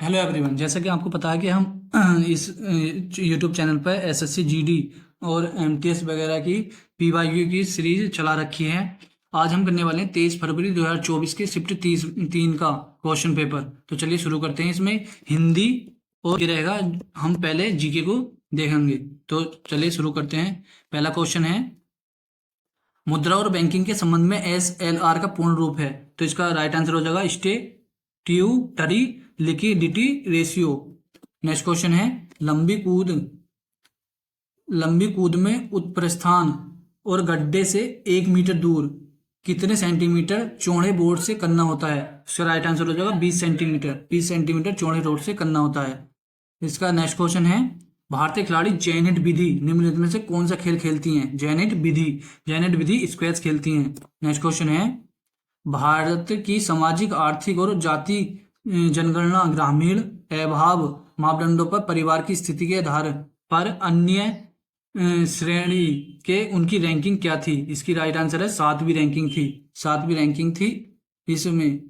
Hello everyone, जैसा कि आपको पता है कि हम इस यूट्यूब चैनल पर एसएससी जीडी और एमटीएस वगैरह की पीवाईक्यू की सीरीज चला रखी है। आज हम करने वाले हैं 23 फरवरी 2024 के शिफ्ट 3 का क्वेश्चन पेपर। तो चलिए शुरू करते हैं। इसमें हिंदी और ये रहेगा, हम पहले जीके को देखेंगे। तो चलिए शुरू करते हैं। पहला क्वेश्चन है, मुद्रा और बैंकिंग के संबंध में एसएलआर का पूर्ण रूप है। तो इसका राइट आंसर हो जाएगा statutory liquidity ratio. Next question है, लंबी कूद में उत्प्रस्थान और गड्ढे से 1 मीटर दूर कितने सेंटीमीटर चौड़े बोर्ड से करना होता है। इसका राइट आंसर हो जाएगा 20 सेंटीमीटर चौड़े रोड से करना होता है। इसका नेक्स्ट क्वेश्चन है, भारतीय खिलाड़ी जैनेट विधि निम्नलिखित में से कौन सा खेल खेलती हैं। जैनेट विधि स्क्वैश खेलती हैं। नेक्स्ट क्वेश्चन है, भारत की सामाजिक, आर्थिक और जाति जनगणना ग्रामीण अभाव मापदंडों पर परिवार की स्थिति के आधार पर अन्य श्रेणी के उनकी रैंकिंग क्या थी। इसकी राइट आंसर है 7वीं रैंकिंग थी इसमें।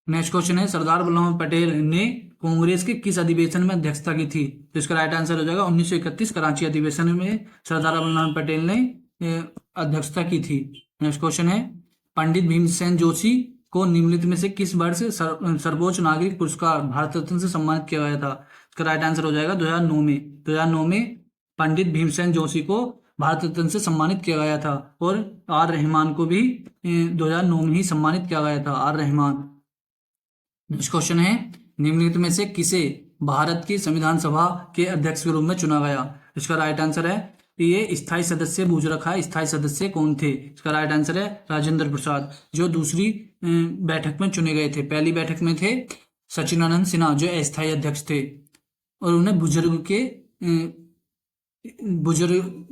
नेक्स्ट क्वेश्चन है, सरदार वल्लभ भाई पटेल ने कांग्रेस के किस अधिवेशन में अध्यक्षता की थी। तो इसका राइट आंसर हो जाएगा 1931 कराची अधिवेशन में सरदार वल्लभ भाई पटेल ने अध्यक्षता की थी। नेक्स्ट क्वेश्चन है, पंडित भीमसेन जोशी को निम्नलिखित में से किस वर्ष सर्वोच्च नागरिक पुरस्कार भारत रत्न से सम्मानित किया गया था। इसका राइट आंसर हो जाएगा 2009 में पंडित भीमसेन जोशी को भारत रत्न से सम्मानित किया गया था। और आर रहमान को भी 2009 में ही सम्मानित किया गया था, आर रहमान। नेक्स्ट क्वेश्चन है, निम्नलिखित में से किसे भारत की संविधान सभा के अध्यक्ष के रूप में चुना गया। इसका राइट आंसर है, ये स्थायी सदस्य पूछ रखा है, स्थायी सदस्य कौन थे। इसका राइट आंसर है राजेंद्र प्रसाद, जो दूसरी बैठक में चुने गए थे। पहली बैठक में थे सचिदानंद सिन्हा, जो अस्थायी अध्यक्ष थे, और उन्हें बुजुर्ग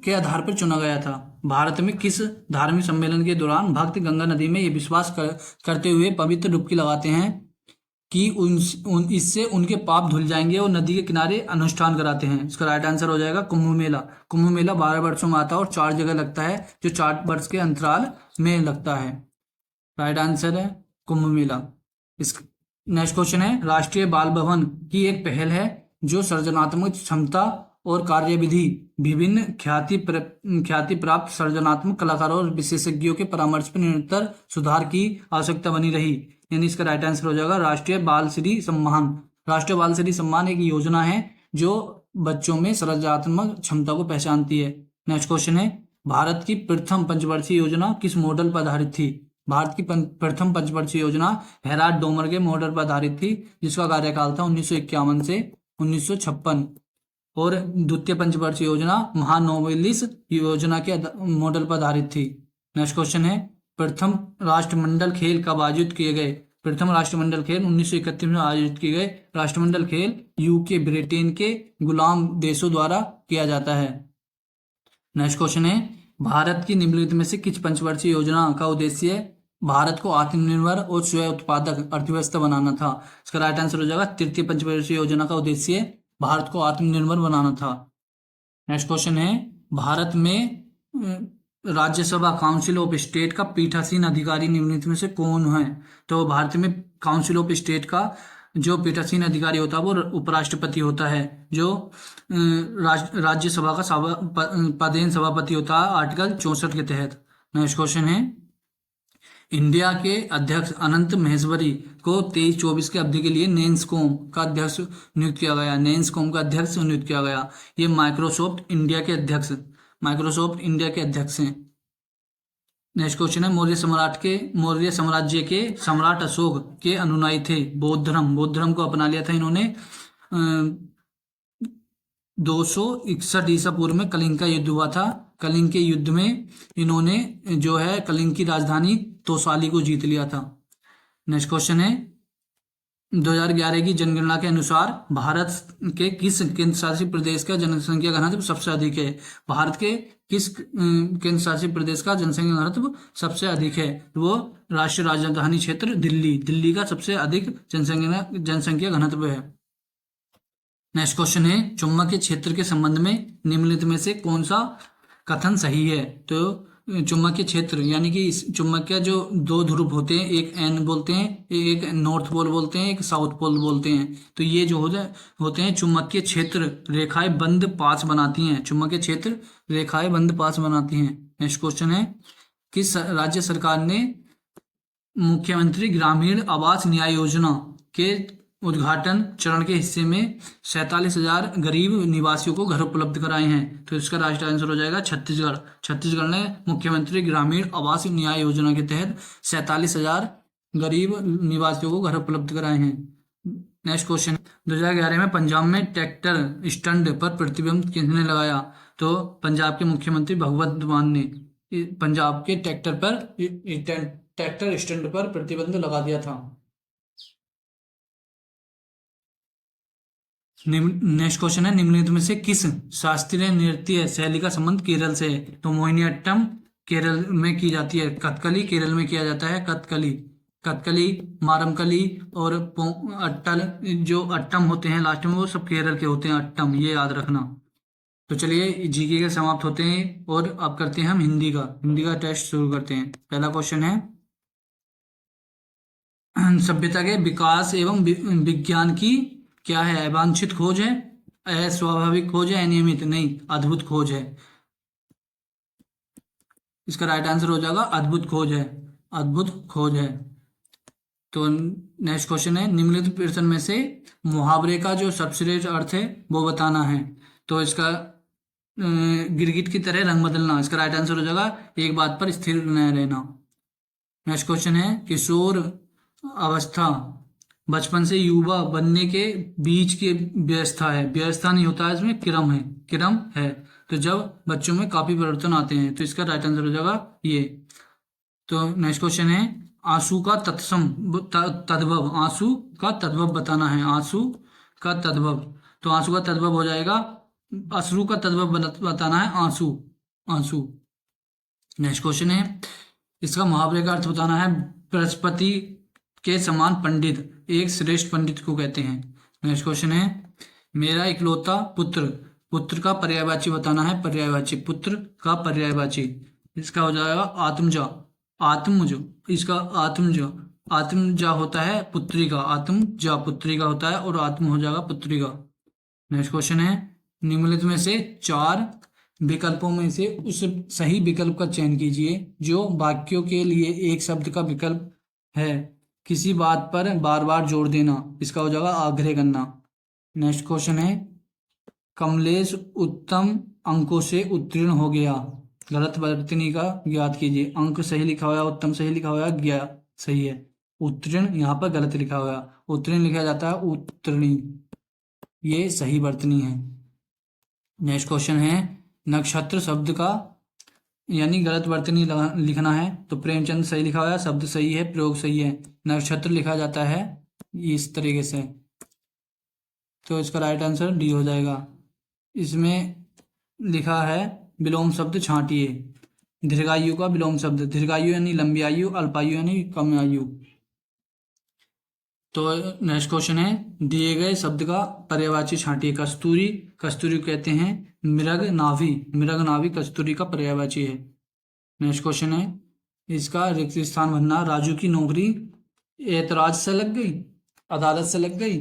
के आधार पर चुना गया था। भारत में किस धार्मिक सम्मेलन के दौरान भक्त गंगा नदी में ये विश्वास करते हुए पवित्र डुबकी लगाते हैं कि इससे उनके पाप धुल जाएंगे, और नदी के किनारे अनुष्ठान कराते हैं। इसका राइट आंसर हो जाएगा कुंभ मेला 12 वर्षों में आता है और 4 जगह लगता है, जो 4 वर्ष के अंतराल में लगता है। राइट आंसर है कुंभ मेला। इस नेक्स्ट क्वेश्चन है, राष्ट्रीय बाल भवन की एक पहल है जो सृजनात्मक क्षमता और कार्यविधि विभिन्न ख्याति प्राप्त सृजनात्मक कलाकारों और विशेषज्ञों के परामर्श पर निरंतर सुधार की आवश्यकता बनी रही। यानी इसका राइट आंसर हो जाएगा राष्ट्रीय बाल श्री सम्मान। राष्ट्रीय बाल श्री सम्मान एक योजना है जो बच्चों में सृजनात्मक क्षमता को पहचानती है। नेक्स्ट क्वेश्चन है, भारत की प्रथम पंचवर्षीय योजना किस मॉडल पर आधारित थी। भारत की प्रथम पंचवर्षीय योजना हेराल्ड डोमर के मॉडल पर आधारित थी, जिसका कार्यकाल था 1951 से 1956। और द्वितीय पंचवर्षीय योजना महानोबेलिस योजना के मॉडल पर आधारित थी। नेक्स्ट क्वेश्चन है, प्रथम राष्ट्रमंडल खेल कब आयोजित किए गए। प्रथम राष्ट्रमंडल खेल 1931 में आयोजित किए गए। राष्ट्रमंडल खेल यूके, ब्रिटेन के गुलाम देशों द्वारा किया जाता है। नेक्स्ट क्वेश्चन है, भारत की निम्नलिखित में से किस पंचवर्षीय योजना का उद्देश्य भारत को आत्मनिर्भर और स्वयं उत्पादक अर्थव्यवस्था बनाना था। इसका राइट आंसर हो जाएगा तृतीय पंचवर्षीय योजना का उद्देश्य भारत को आत्मनिर्भर बनाना था। नेक्स्ट क्वेश्चन है, भारत में राज्यसभा काउंसिल ऑफ स्टेट का पीठासीन अधिकारी निम्नलिखित में से कौन है। तो भारत में काउंसिल ऑफ स्टेट का जो पीठासीन अधिकारी होता है वो उपराष्ट्रपति होता है, जो राज्यसभा का पदेन सभापति होता है आर्टिकल 64 के तहत। नेक्स्ट क्वेश्चन है, इंडिया के अध्यक्ष अनंत महेश्वरी को 23-24 की अवधि के लिए नेंसकॉम का अध्यक्ष नियुक्त किया गया। ये माइक्रोसॉफ्ट इंडिया के अध्यक्ष हैं। नेक्स्ट क्वेश्चन है, मौर्य साम्राज्य के सम्राट अशोक के अनुयायी थे बौद्ध धर्म को अपना लिया था इन्होंने। 261 ईसा पूर्व में कलिंग का युद्ध हुआ था। कलिंग के युद्ध में इन्होंने जो है कलिंग की राजधानी तोसाली को जीत लिया था। नेक्स्ट क्वेश्चन है, 2011 की जनगणना के अनुसार भारत के किस केंद्र शासित प्रदेश का जनसंख्या घनत्व सबसे अधिक है। भारत के किस केंद्र शासित प्रदेश का जनसंख्या घनत्व सबसे अधिक है। वो राष्ट्रीय राजधानी क्षेत्र दिल्ली का सबसे अधिक जनसंख्या घनत्व है। नेक्स्ट क्वेश्चन है, चुंबकीय क्षेत्र के संबंध में निम्नलिखित में से कौन सा कथन सही है। तो चुंबकीय क्षेत्र यानी कि इस चुंबकीय जो दो ध्रुव होते हैं, एक एन बोलते हैं, एक नॉर्थ पोल बोलते हैं, एक साउथ पोल बोलते हैं। तो ये जो होते हैं चुंबकीय क्षेत्र रेखाएं बंद पास बनाती हैं, चुंबकीय क्षेत्र रेखाएं बंद पास बनाती हैं। नेक्स्ट क्वेश्चन है, किस राज्य सरकार ने मुख्यमंत्री ग्रामीण आवास न्याय योजना के उद्घाटन चरण के हिस्से में 47,000 गरीब निवासियों को घर उपलब्ध कराए हैं? तो इसका राइट आंसर हो जाएगा छत्तीसगढ़। छत्तीसगढ़ ने मुख्यमंत्री ग्रामीण आवास न्याय योजना के तहत 47,000 गरीब निवासियों को घर उपलब्ध कराए हैं। नेक्स्ट क्वेश्चन, 2011 में पंजाब में ट्रैक्टर स्टैंड पर प्रतिबंध किसने लगाया? तो पंजाब के मुख्यमंत्री भगवंत मान ने पंजाब के ट्रैक्टर स्टैंड पर प्रतिबंध लगा दिया था। नेक्स्ट क्वेश्चन है, निम्नलिखित में से किस शास्त्रीय नृत्य शैली का संबंध केरल से है? तो मोहिनीअट्टम केरल में की जाती है, कथकली केरल में किया जाता है, कथकली, मारमकली और अट्टल, जो अट्टम होते हैं लास्ट में वो सब केरल के होते हैं, अट्टम, ये याद रखना। तो चलिए जीके के समाप्त होते हैं और अब करते हैं हम हिंदी का टेस्ट शुरू करते हैं। पहला क्वेश्चन है, सभ्यता के विकास एवं विज्ञान की क्या है? अवांछित खोज है, अस्वाभाविक खोज है, अनियमित? नहीं, अद्भुत खोज है। इसका राइट आंसर हो जाएगा अद्भुत खोज है, अद्भुत खोज है। तो नेक्स्ट क्वेश्चन है, निम्नलिखित प्रश्न में से मुहावरे का जो सबश्रेष्ठ अर्थ है वो बताना है। तो इसका गिरगिट की तरह रंग बदलना, इसका राइट आंसर हो जाएगा एक बात पर स्थिर न रहना। नेक्स्ट क्वेश्चन है, किशोर अवस्था बचपन से युवा बनने के बीच की व्यवस्था है, व्यवस्था नहीं होता है इसमें, क्रम है। तो जब बच्चों में काफी परिवर्तन आते हैं, तो इसका राइट आंसर हो जाएगा ये। तो नेक्स्ट क्वेश्चन है, आंसू का तद्भव, आंसू का तद्भव बताना है, आंसू का तद्भव। तो आंसू का तद्भव हो जाएगा, अश्रु का तद्भव बताना है, आंसू। नेक्स्ट क्वेश्चन है, इसका मुहावरे का अर्थ बताना है, बृहस्पति के समान पंडित एक श्रेष्ठ पंडित को कहते हैं। नेक्स्ट क्वेश्चन है, मेरा इकलौता पुत्र का पर्यायवाची बताना है, पर्यायवाची, पुत्र का पर्यायवाची। इसका हो जाएगा आत्मज, इसका आत्मजा होता है पुत्री का, आत्मजा पुत्री का होता है और आत्म हो जाएगा पुत्री का। नेक्स्ट क्वेश्चन है, निम्नलिखित में से 4 विकल्पों में से उस सही विकल्प का चयन कीजिए जो वाक्यों के लिए एक शब्द का विकल्प है। किसी बात पर बार बार जोर देना, इसका हो जाएगा आग्रह करना। नेक्स्ट क्वेश्चन है, कमलेश उत्तम अंकों से उत्तीर्ण हो गया, गलत वर्तनी का ज्ञात कीजिए। अंक सही लिखा हुआ, उत्तम सही लिखा हुआ, गया सही है, उत्तीर्ण यहाँ पर गलत लिखा हुआ, उत्तीर्ण लिखा जाता है उत्तीर्णी, ये सही वर्तनी है। नेक्स्ट क्वेश्चन है, नक्षत्र शब्द का यानी गलत वर्तनी लिखना है। तो प्रेमचंद सही लिखा हुआ है, शब्द सही है, प्रयोग सही है, नक्षत्र लिखा जाता है इस तरीके से। तो इसका राइट आंसर डी हो जाएगा। इसमें लिखा है विलोम शब्द छांटिए, दीर्घायु का विलोम शब्द, दीर्घायु यानी लंबी आयु, अल्पायु यानी कम आयु। तो नेक्स्ट क्वेश्चन है, दिए गए शब्द का पर्यायवाची छांटिए। कस्तूरी कहते हैं मृगनाभी कस्तूरी का पर्यायवाची है। नेक्स्ट क्वेश्चन है, इसका रिक्त स्थान भरना। राजू की नौकरी ऐतराज से लग गई, अदालत से लग गई,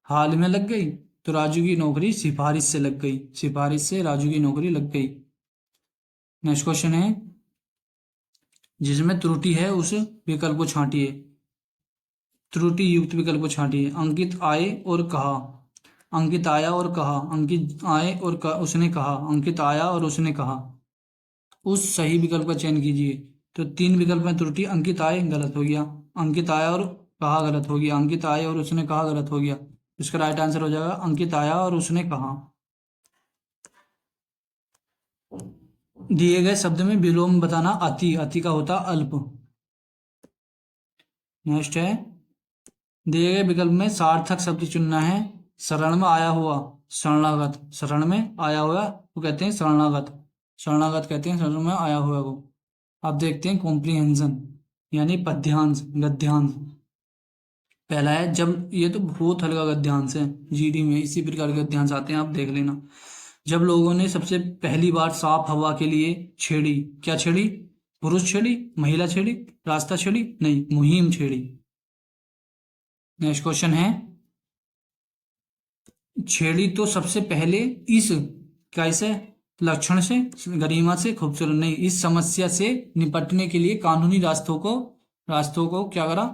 हाल में लग गई। तो राजू की नौकरी सिफारिश से लग गई, सिफारिश से राजू की नौकरी लग गई। नेक्स्ट क्वेश्चन है, जिसमें त्रुटि है उस विकल्प को छांटिए, त्रुटि युक्त विकल्प को छांटिए। अंकित आए और कहा, अंकित आया और कहा, अंकित आए और उसने कहा, अंकित आया और उसने कहा। उस सही विकल्प का चयन कीजिए। तो 3 विकल्प में त्रुटि, अंकित आए गलत हो गया, अंकित आया और कहा गलत हो गया, अंकित आए और उसने कहा गलत हो गया। इसका राइट आंसर हो जाएगा अंकित आया और उसने कहा। दिए गए शब्द में विलोम बताना। अति का होता अल्प। नेक्स्ट है, दिए गए विकल्प में सार्थक शब्द चुनना है। शरण में आया हुआ, शरणागत, शरण में आया हुआ वो कहते हैं शरणागत, शरणागत कहते हैं शरण में आया हुआ को। अब देखते हैं कॉम्प्रीहेंशन यानी पद्यांश, गद्यांश। पहला है, जब, ये तो बहुत हल्का गद्यांश है, जीडी में इसी प्रकार के गद्यांश आते हैं, आप देख लेना। जब लोगों ने सबसे पहली बार साफ हवा के लिए छेड़ी, क्या छेड़ी? पुरुष छेड़ी, महिला छेड़ी, रास्ता छेड़ी, नहीं, मुहिम छेड़ी। नेक्स्ट क्वेश्चन है, छेड़ी तो सबसे पहले इस कैसे लक्षण से, गरिमा से, खूबसूरत, नहीं, इस समस्या से निपटने के लिए कानूनी रास्तों को क्या करा,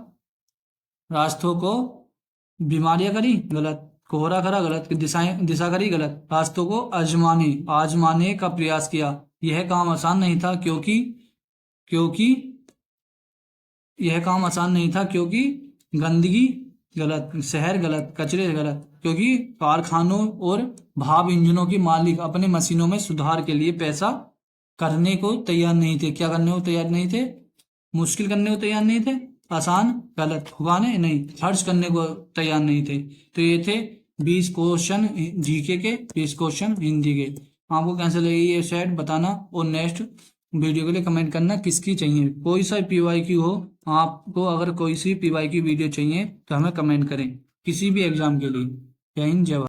रास्तों को बीमारियां करी, गलत, कोहरा करा, गलत, दिशा करी, गलत, रास्तों को आजमाने का प्रयास किया। यह काम आसान नहीं था क्योंकि यह काम आसान नहीं था क्योंकि गंदगी, गलत, शहर, गलत, कचरे, गलत, क्योंकि कारखानों और भाप इंजनों के मालिक अपने मशीनों में सुधार के लिए पैसा करने को तैयार नहीं थे। क्या करने को तैयार नहीं थे, मुश्किल करने को तैयार नहीं थे, आसान, गलत, भुगाने, नहीं, खर्च करने को तैयार नहीं थे। तो ये थे 20 क्वेश्चन जीके के, 20 क्वेश्चन हिंदी के। आपको कैसे लगी ये सेट बताना, और नेक्स्ट वीडियो के लिए कमेंट करना किसकी चाहिए, कोई सा PYQ हो। आपको अगर कोई सी PYQ वीडियो चाहिए तो हमें कमेंट करें किसी भी एग्जाम के लिए। जय हिंद, जय भारत।